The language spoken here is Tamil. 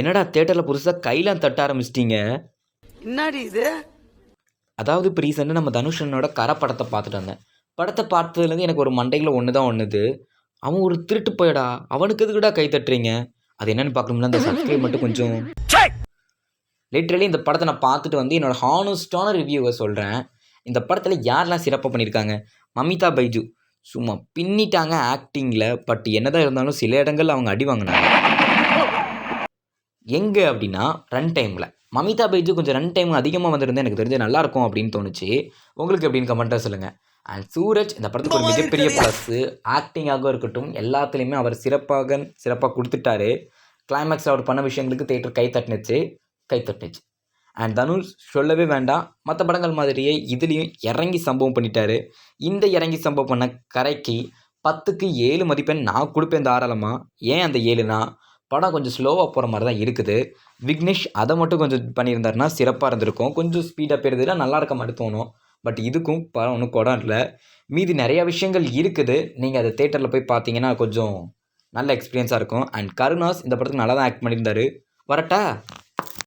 என்னடா தியேட்டரில் புதுசாக கையெல்லாம் தட்ட ஆரம்பிச்சிட்டீங்க? என்னடி இது? அதாவது இப்போ ரீசெண்டாக நம்ம தனுஷனோட கரை படத்தை பார்த்துட்டு வந்தேன். படத்தை பார்த்ததுலேருந்து எனக்கு ஒரு மண்டையில் ஒன்று தான் ஒன்றுது. அவன் ஒரு திருட்டு போயடா, அவனுக்கு எதுக்குடா கை தட்டுறீங்க? அது என்னன்னு பார்க்கணும்னா அந்த சப்ஸ்கிரைப் மட்டும் கொஞ்சம். லிட்ரலி இந்த படத்தை நான் பார்த்துட்டு வந்து என்னோட ஹானஸ்டான ரிவ்யூவை சொல்கிறேன். இந்த படத்தில் யாரெல்லாம் சிறப்பாக பண்ணியிருக்காங்க? மமிதா பைஜு சும்மா பின்னிட்டாங்க ஆக்டிங்கில். பட் என்னதான் இருந்தாலும் சில இடங்கள் அவங்க அடி வாங்கினாங்க. எங்கே அப்படின்னா ரன் டைமில். மமிதா பைஜு கொஞ்சம் ரன் டைம் அதிகமாக வந்திருந்தா எனக்கு தெரிஞ்சு நல்லாயிருக்கும் அப்படின்னு தோணுச்சு. உங்களுக்கு எப்படின்னு கமெண்ட்டாக சொல்லுங்கள். அண்ட் சூரஜ் இந்த படத்துக்கு ஒரு மிகப்பெரிய ப்ளஸ்ஸு. ஆக்டிங்காக இருக்கட்டும், எல்லாத்துலேயுமே அவர் சிறப்பாக கொடுத்துட்டாரு. கிளைமேக்ஸில் அவர் பண்ண விஷயங்களுக்கு தேட்டர் கை தட்டுனுச்சு. அண்ட் தனுஷ் சொல்லவே வேண்டாம், மற்ற படங்கள் மாதிரியே இதுலேயும் இறங்கி சம்பவம் பண்ணிட்டாரு. இந்த இறங்கி சம்பவம் பண்ண கரைக்கு 10க்கு 7 மதிப்பெண் நான் கொடுப்பேன் தாராளமாக. ஏன் அந்த 7னா, படம் கொஞ்சம் ஸ்லோவாக போகிற மாதிரி தான் இருக்குது. விக்னேஷ் அதை மட்டும் கொஞ்சம் பண்ணியிருந்தாருன்னா சிறப்பாக இருந்திருக்கும். கொஞ்சம் ஸ்பீடாக போயிருந்ததுன்னா நல்லா இருக்க மாதிரி தோணும். பட் இதுக்கும் படம் ஒன்றும் குடம் இல்லை. மீதி நிறையா விஷயங்கள் இருக்குது. நீங்கள் அதை தேட்டரில் போய் பார்த்தீங்கன்னா கொஞ்சம் நல்ல எக்ஸ்பீரியன்ஸாக இருக்கும். அண்ட் கருணாஸ் இந்த படத்துக்கு நல்லா தான் ஆக்ட் பண்ணியிருந்தாரு. வரட்டா?